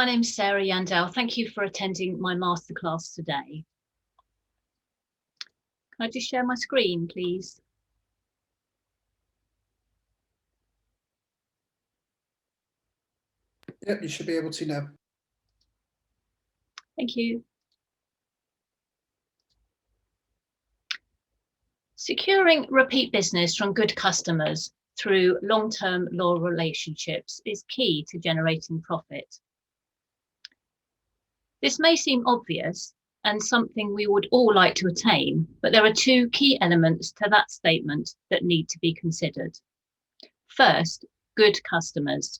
My name's Sarah Yandell. Thank you for attending my masterclass today. Can I just share my screen, please? Yep, you should be able to now. Thank you. Securing repeat business from good customers through long-term loyal relationships is key to generating profit. This may seem obvious and something we would all like to attain, but there are two key elements to that statement that need to be considered. First, good customers.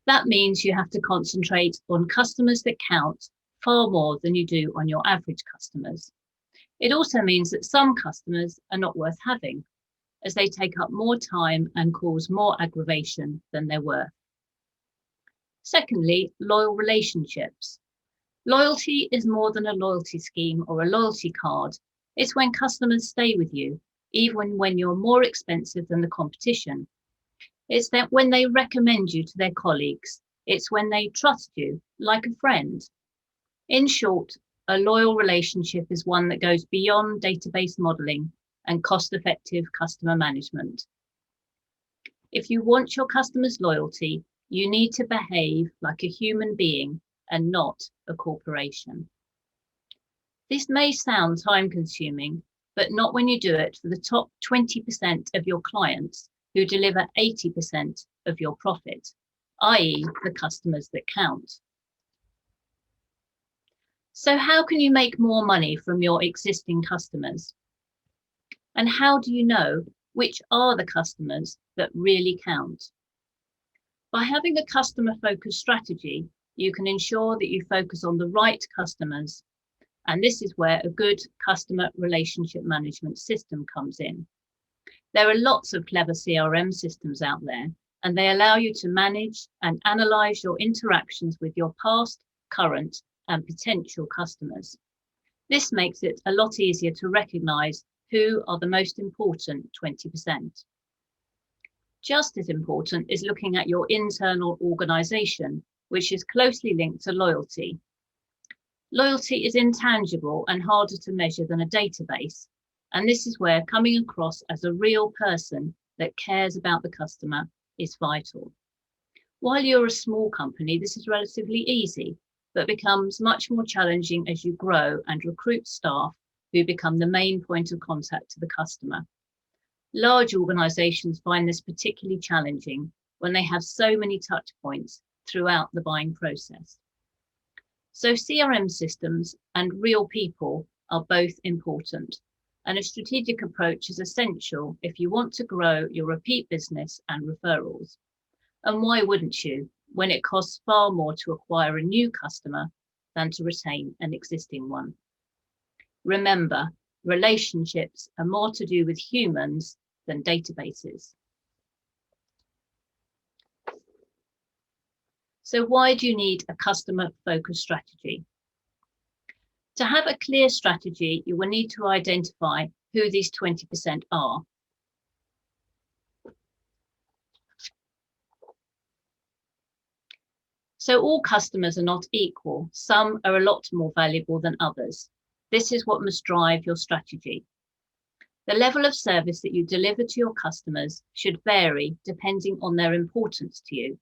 That means you have to concentrate on customers that count far more than you do on your average customers. It also means that some customers are not worth having, as they take up more time and cause more aggravation than they're worth. Secondly, loyal relationships. Loyalty is more than a loyalty scheme or a loyalty card. It's when customers stay with you, even when you're more expensive than the competition. It's that when they recommend you to their colleagues. It's when they trust you like a friend. In short, a loyal relationship is one that goes beyond database modeling and cost-effective customer management. If you want your customers' loyalty, you need to behave like a human being and not a corporation. This may sound time-consuming, but not when you do it for the top 20% of your clients who deliver 80% of your profit, i.e. the customers that count. So how can you make more money from your existing customers? And how do you know which are the customers that really count? By having a customer-focused strategy, you can ensure that you focus on the right customers. And this is where a good customer relationship management system comes in. There are lots of clever CRM systems out there, and they allow you to manage and analyze your interactions with your past, current, and potential customers. This makes it a lot easier to recognize who are the most important 20%. Just as important is looking at your internal organization, which is closely linked to loyalty. Loyalty is intangible and harder to measure than a database. And this is where coming across as a real person that cares about the customer is vital. While you're a small company, this is relatively easy, but becomes much more challenging as you grow and recruit staff who become the main point of contact to the customer. Large organizations find this particularly challenging when they have so many touch points throughout the buying process. So CRM systems and real people are both important, and a strategic approach is essential if you want to grow your repeat business and referrals. And why wouldn't you, when it costs far more to acquire a new customer than to retain an existing one? Remember, relationships are more to do with humans than databases. So why do you need a customer-focused strategy? To have a clear strategy, you will need to identify who these 20% are. So all customers are not equal. Some are a lot more valuable than others. This is what must drive your strategy. The level of service that you deliver to your customers should vary depending on their importance to you.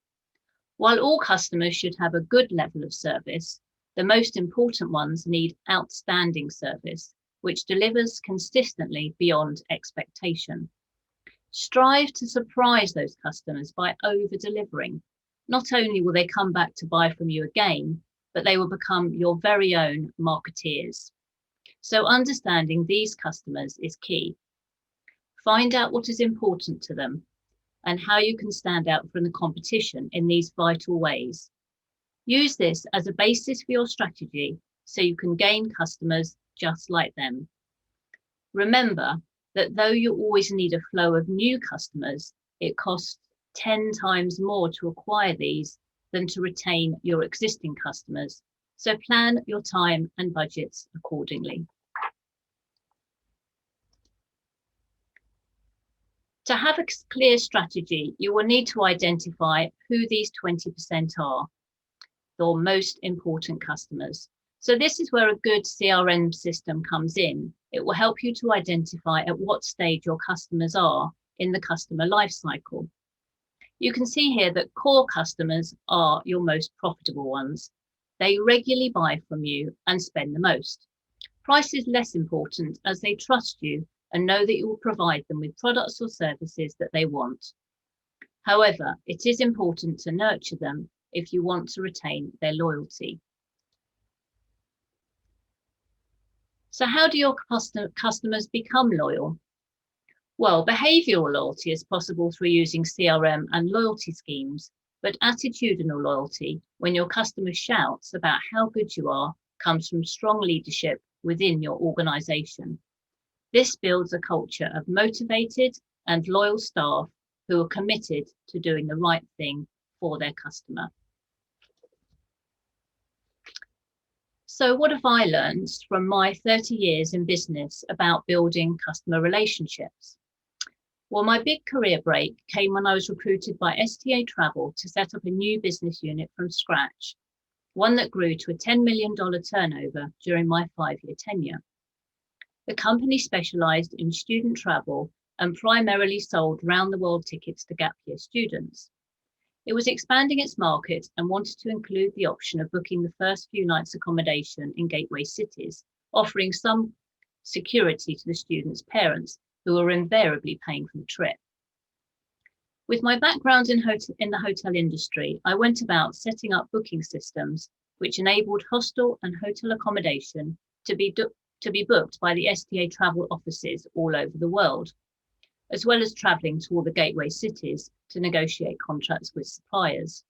While all customers should have a good level of service, the most important ones need outstanding service, which delivers consistently beyond expectation. Strive to surprise those customers by over-delivering. Not only will they come back to buy from you again, but they will become your very own marketeers. So understanding these customers is key. Find out what is important to them and how you can stand out from the competition in these vital ways. Use this as a basis for your strategy so you can gain customers just like them. Remember that though you always need a flow of new customers, it costs 10 times more to acquire these than to retain your existing customers. So plan your time and budgets accordingly. To have a clear strategy, you will need to identify who these 20% are. your most important customers. So this is where a good CRM system comes in. It will help you to identify at what stage your customers are in the customer life cycle. You can see here that core customers are your most profitable ones. They regularly buy from you and spend the most. Price is less important as they trust you and know that you will provide them with products or services that they want. However, it is important to nurture them if you want to retain their loyalty. So how do your customers become loyal? Well, behavioural loyalty is possible through using CRM and loyalty schemes, but attitudinal loyalty, when your customer shouts about how good you are, comes from strong leadership within your organisation. This builds a culture of motivated and loyal staff who are committed to doing the right thing for their customer. So what have I learned from my 30 years in business about building customer relationships? Well, my big career break came when I was recruited by STA Travel to set up a new business unit from scratch, one that grew to a $10 million turnover during my 5-year tenure. The company specialised in student travel and primarily sold round-the-world tickets to gap year students. It was expanding its market and wanted to include the option of booking the first few nights accommodation in gateway cities, offering some security to the students' parents, who were invariably paying for the trip. With my background in the hotel industry, I went about setting up booking systems which enabled hostel and hotel accommodation to be booked by the STA Travel offices all over the world, as well as travelling to all the gateway cities to negotiate contracts with suppliers.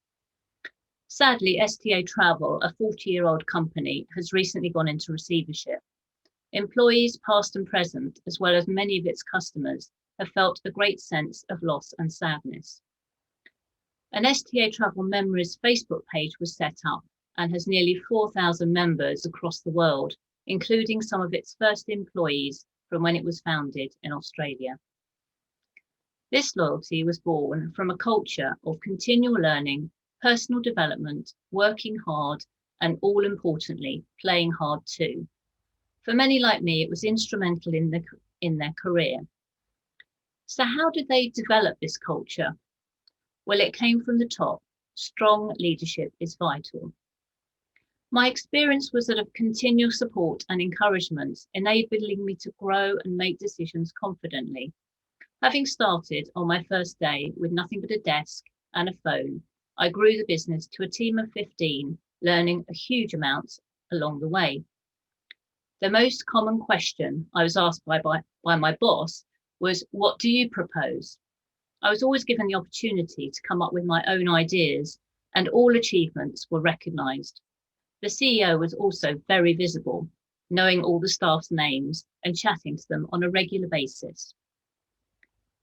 Sadly, STA Travel, a 40-year-old company, has recently gone into receivership. Employees, past and present, as well as many of its customers, have felt a great sense of loss and sadness. An STA Travel Memories Facebook page was set up and has nearly 4,000 members across the world, including some of its first employees from when it was founded in Australia. This loyalty was born from a culture of continual learning, personal development, working hard, and all importantly, playing hard too. For many like me, it was instrumental in their career. So how did they develop this culture? Well, it came from the top. Strong leadership is vital. My experience was that of continual support and encouragement, enabling me to grow and make decisions confidently. Having started on my first day with nothing but a desk and a phone, I grew the business to a team of 15, learning a huge amount along the way. The most common question I was asked by my boss was, "What do you propose?" I was always given the opportunity to come up with my own ideas, and all achievements were recognised. The CEO was also very visible, knowing all the staff's names and chatting to them on a regular basis.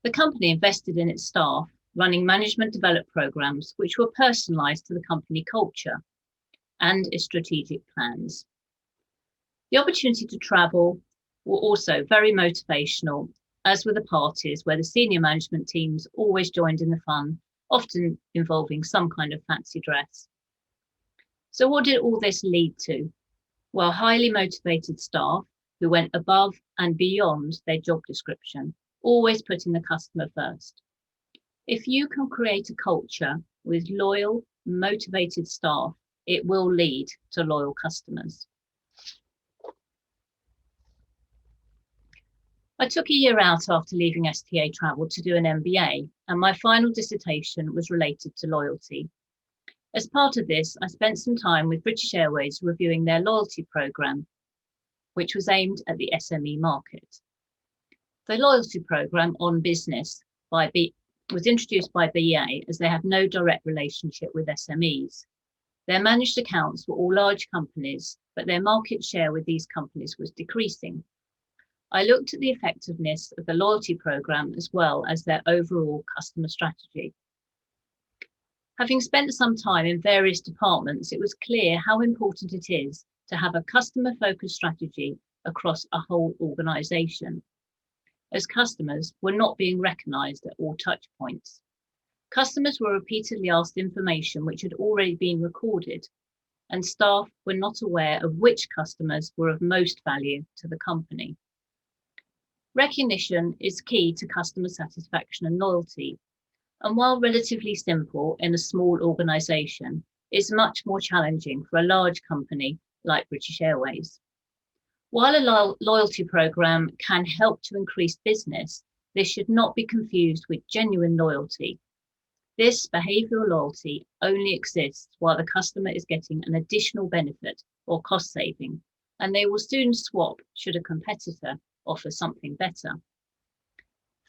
The company invested in its staff, running management development programs which were personalised to the company culture and its strategic plans. The opportunity to travel were also very motivational, as were the parties where the senior management teams always joined in the fun, often involving some kind of fancy dress. So what did all this lead to? Well, highly motivated staff who went above and beyond their job description, always putting the customer first. If you can create a culture with loyal, motivated staff, it will lead to loyal customers. I took a year out after leaving STA Travel to do an MBA, and my final dissertation was related to loyalty. As part of this, I spent some time with British Airways reviewing their loyalty programme, which was aimed at the SME market. The loyalty programme On Business was introduced by BA as they have no direct relationship with SMEs. Their managed accounts were all large companies, but their market share with these companies was decreasing. I looked at the effectiveness of the loyalty programme as well as their overall customer strategy. Having spent some time in various departments, it was clear how important it is to have a customer-focused strategy across a whole organisation, as customers were not being recognised at all touch points. Customers were repeatedly asked information which had already been recorded, and staff were not aware of which customers were of most value to the company. Recognition is key to customer satisfaction and loyalty, and while relatively simple in a small organisation, is much more challenging for a large company like British Airways. While a loyalty programme can help to increase business, this should not be confused with genuine loyalty. This behavioural loyalty only exists while the customer is getting an additional benefit or cost saving, and they will soon swap should a competitor offer something better.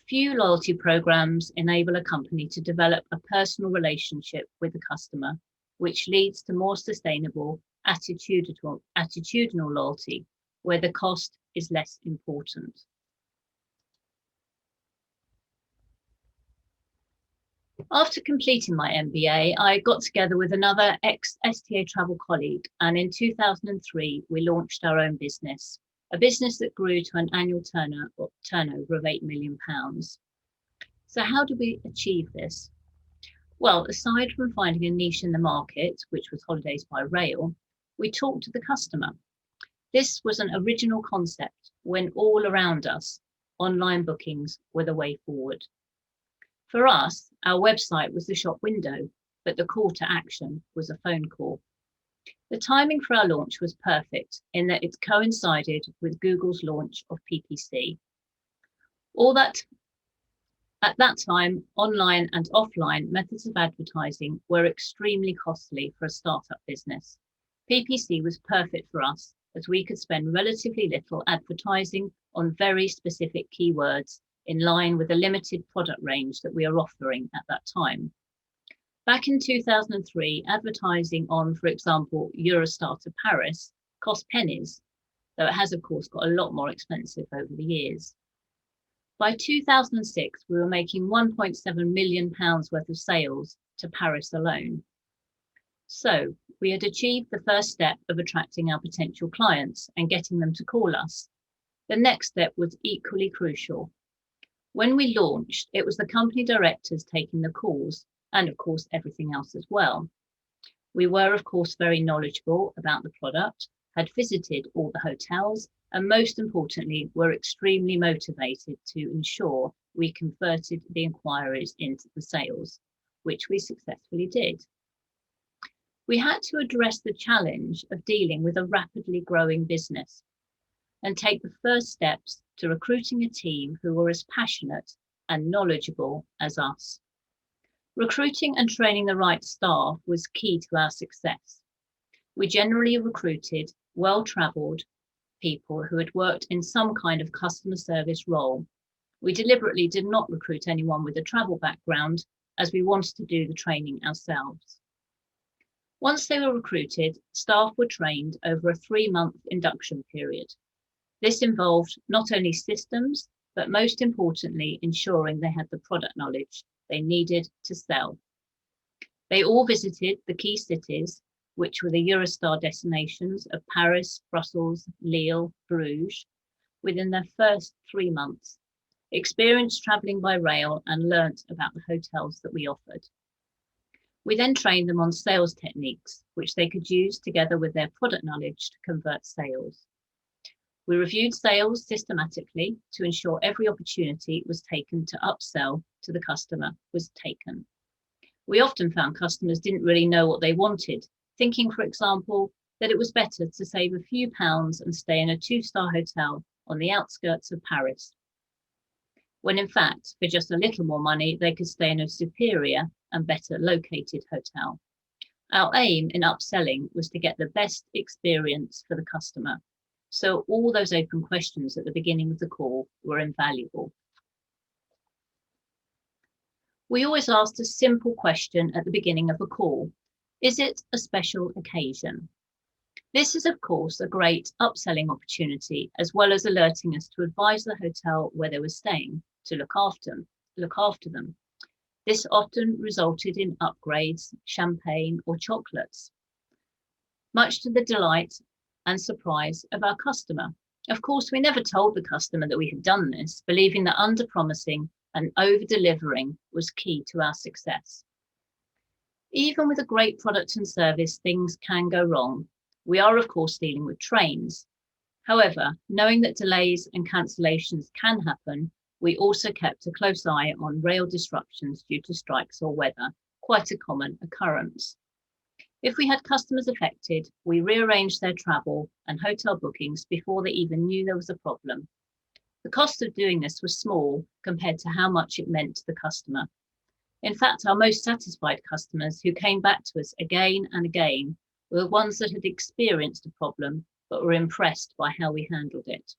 Few loyalty programs enable a company to develop a personal relationship with the customer, which leads to more sustainable attitudinal loyalty, where the cost is less important. After completing my MBA, I got together with another ex-STA Travel colleague, and in 2003, we launched our own business, a business that grew to an annual turnover of £8 million. So how did we achieve this? Well, aside from finding a niche in the market, which was holidays by rail, we talked to the customer. This was an original concept when all around us, online bookings were the way forward. For us, our website was the shop window, but the call to action was a phone call. The timing for our launch was perfect in that it coincided with Google's launch of PPC. At that time, online and offline methods of advertising were extremely costly for a startup business. PPC was perfect for us as we could spend relatively little advertising on very specific keywords in line with the limited product range that we are offering at that time. Back in 2003, advertising on, for example, Eurostar to Paris cost pennies, though it has of course got a lot more expensive over the years. By 2006, we were making £1.7 million worth of sales to Paris alone. So we had achieved the first step of attracting our potential clients and getting them to call us. The next step was equally crucial. When we launched, it was the company directors taking the calls and of course everything else as well. We were of course very knowledgeable about the product, had visited all the hotels, and most importantly, were extremely motivated to ensure we converted the inquiries into the sales, which we successfully did. We had to address the challenge of dealing with a rapidly growing business and take the first steps to recruiting a team who were as passionate and knowledgeable as us. Recruiting and training the right staff was key to our success. We generally recruited well-travelled people who had worked in some kind of customer service role. We deliberately did not recruit anyone with a travel background as we wanted to do the training ourselves. Once they were recruited, staff were trained over a 3-month induction period. This involved not only systems, but most importantly, ensuring they had the product knowledge they needed to sell. They all visited the key cities, which were the Eurostar destinations of Paris, Brussels, Lille, Bruges, within their first 3 months, experienced travelling by rail and learnt about the hotels that we offered. We then trained them on sales techniques, which they could use together with their product knowledge to convert sales. We reviewed sales systematically to ensure every opportunity was taken to upsell to the customer was taken. We often found customers didn't really know what they wanted, thinking, for example, that it was better to save a few pounds and stay in a 2-star hotel on the outskirts of Paris, when in fact, for just a little more money, they could stay in a superior and better located hotel. Our aim in upselling was to get the best experience for the customer. So all those open questions at the beginning of the call were invaluable. We always asked a simple question at the beginning of a call. Is it a special occasion? This is, of course, a great upselling opportunity, as well as alerting us to advise the hotel where they were staying to look after them. This often resulted in upgrades, champagne or chocolates, much to the delight and surprise of our customer. Of course, we never told the customer that we had done this, believing that under-promising and over-delivering was key to our success. Even with a great product and service, things can go wrong. We are, of course, dealing with trains. However, knowing that delays and cancellations can happen, we also kept a close eye on rail disruptions due to strikes or weather, quite a common occurrence. If we had customers affected, we rearranged their travel and hotel bookings before they even knew there was a problem. The cost of doing this was small compared to how much it meant to the customer. In fact, our most satisfied customers who came back to us again and again were the ones that had experienced a problem but were impressed by how we handled it.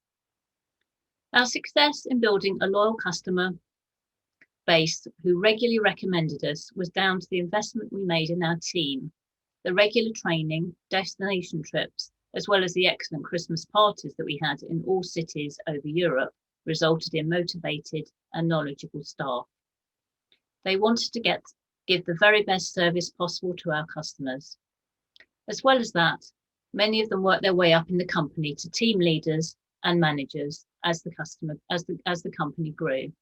Our success in building a loyal customer base who regularly recommended us was down to the investment we made in our team. The regular training, destination trips, as well as the excellent Christmas parties that we had in all cities over Europe resulted in motivated and knowledgeable staff. They wanted to give the very best service possible to our customers. As well as that, many of them worked their way up in the company to team leaders and managers as the company grew.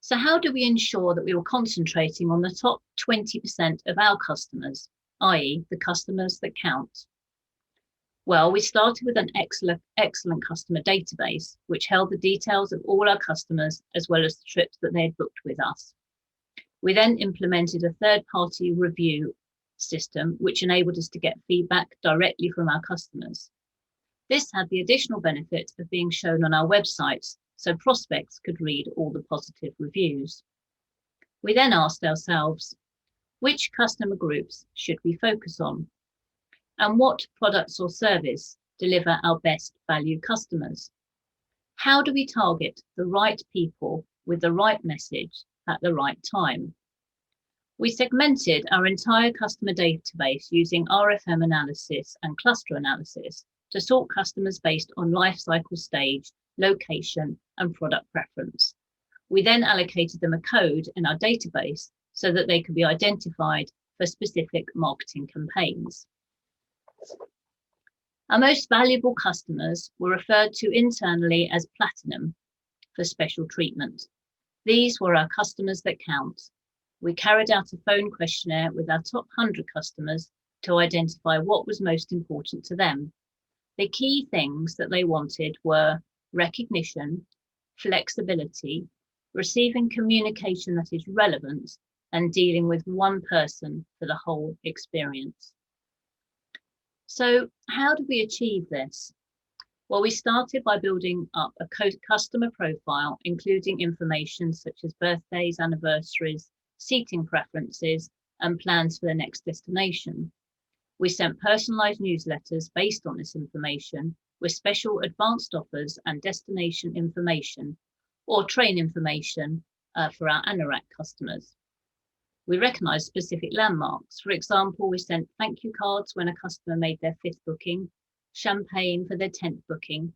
So how do we ensure that we were concentrating on the top 20% of our customers, i.e. the customers that count? Well, we started with an excellent customer database, which held the details of all our customers as well as the trips that they had booked with us. We then implemented a third-party review system, which enabled us to get feedback directly from our customers. This had the additional benefit of being shown on our websites, so prospects could read all the positive reviews. We then asked ourselves, which customer groups should we focus on? And what products or service deliver our best value customers? How do we target the right people with the right message at the right time? We segmented our entire customer database using RFM analysis and cluster analysis to sort customers based on life cycle stage, location, and product preference. We then allocated them a code in our database so that they could be identified for specific marketing campaigns. Our most valuable customers were referred to internally as Platinum for special treatment. These were our customers that count. We carried out a phone questionnaire with our top 100 customers to identify what was most important to them. The key things that they wanted were recognition, flexibility, receiving communication that is relevant, and dealing with one person for the whole experience. So how do we achieve this? Well, we started by building up a customer profile, including information such as birthdays, anniversaries, seating preferences, and plans for the next destination. We sent personalized newsletters based on this information with special advanced offers and destination information or train information for our Anorak customers. We recognized specific landmarks. For example, we sent thank you cards when a customer made their 5th booking, champagne for their 10th booking.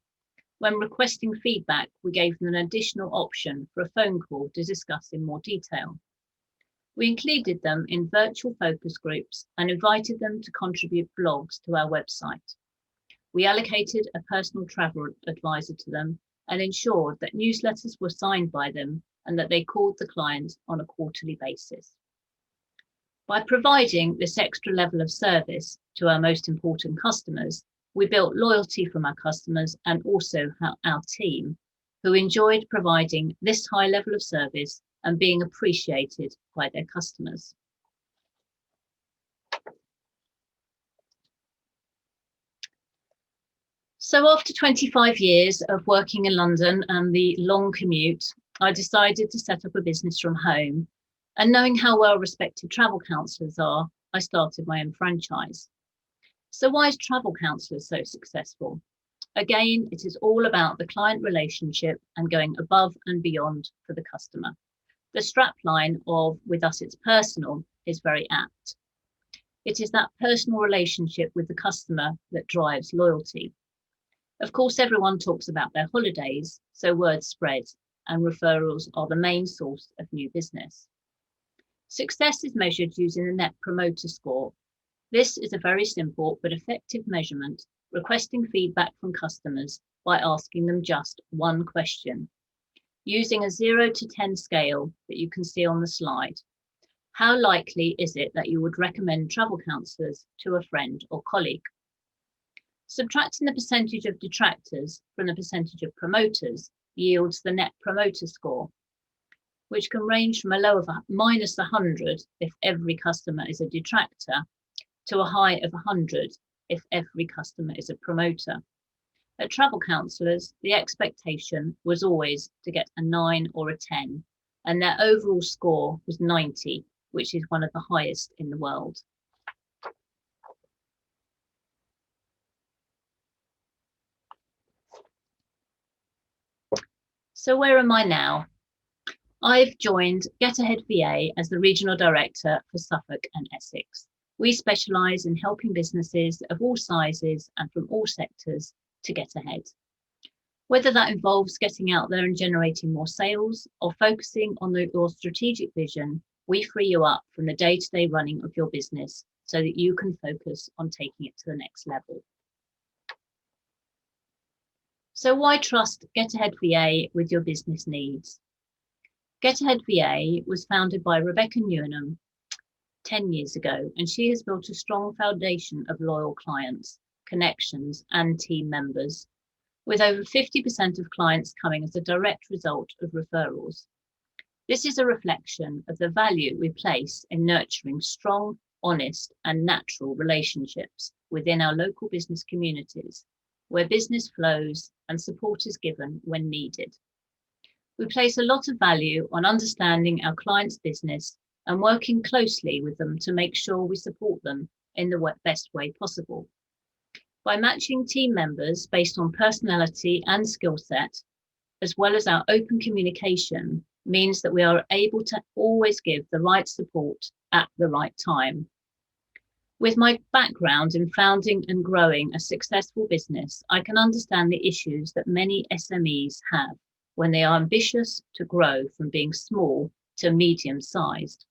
When requesting feedback, we gave them an additional option for a phone call to discuss in more detail. We included them in virtual focus groups and invited them to contribute blogs to our website. We allocated a personal travel advisor to them and ensured that newsletters were signed by them and that they called the client on a quarterly basis. By providing this extra level of service to our most important customers, we built loyalty from our customers and also our team, who enjoyed providing this high level of service and being appreciated by their customers. So after 25 years of working in London and the long commute, I decided to set up a business from home. And knowing how well respected travel counsellors are, I started my own franchise. So why is travel counsellors so successful? Again, it is all about the client relationship and going above and beyond for the customer. The strapline of "with us it's personal" is very apt. It is that personal relationship with the customer that drives loyalty. Of course, everyone talks about their holidays, so word spread and referrals are the main source of new business. Success is measured using the Net Promoter Score. This is a very simple but effective measurement, requesting feedback from customers by asking them just one question, using a 0 to 10 scale that you can see on the slide. How likely is it that you would recommend travel counsellors to a friend or colleague? Subtracting the percentage of detractors from the percentage of promoters yields the net promoter score, which can range from a low of minus 100 if every customer is a detractor to a high of 100 if every customer is a promoter. At travel counsellors, the expectation was always to get a 9 or a 10, and their overall score was 90, which is one of the highest in the world. So where am I now? I've joined Get Ahead VA as the Regional Director for Suffolk and Essex. We specialise in helping businesses of all sizes and from all sectors to get ahead. Whether that involves getting out there and generating more sales or focusing on your strategic vision, we free you up from the day-to-day running of your business so that you can focus on taking it to the next level. So why trust Get Ahead VA with your business needs? Get Ahead VA was founded by Rebecca Newnham 10 years ago, and she has built a strong foundation of loyal clients, connections, and team members, with over 50% of clients coming as a direct result of referrals. This is a reflection of the value we place in nurturing strong, honest, and natural relationships within our local business communities, where business flows and support is given when needed. We place a lot of value on understanding our clients' business and working closely with them to make sure we support them in the best way possible. By matching team members based on personality and skill set, as well as our open communication, means that we are able to always give the right support at the right time. With my background in founding and growing a successful business, I can understand the issues that many SMEs have when they are ambitious to grow from being small to medium-sized.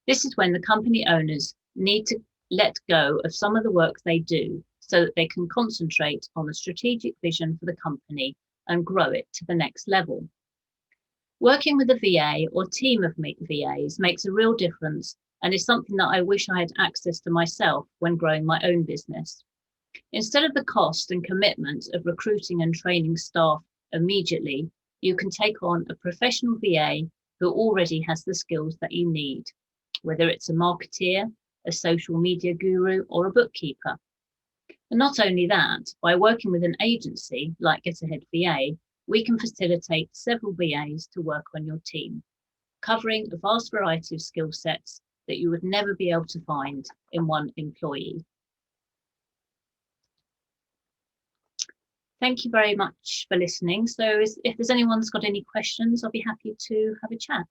This is when the company owners need to let go of some of the work they do so that they can concentrate on the strategic vision for the company and grow it to the next level. Working with a VA or team of VAs makes a real difference and is something that I wish I had access to myself when growing my own business. Instead of the cost and commitment of recruiting and training staff immediately, you can take on a professional VA who already has the skills that you need, whether it's a marketeer, a social media guru, or a bookkeeper. And not only that, by working with an agency like Get Ahead VA, we can facilitate several VAs to work on your team, covering a vast variety of skill sets that you would never be able to find in one employee. Thank you very much for listening. So if there's anyone's got any questions, I'll be happy to have a chat.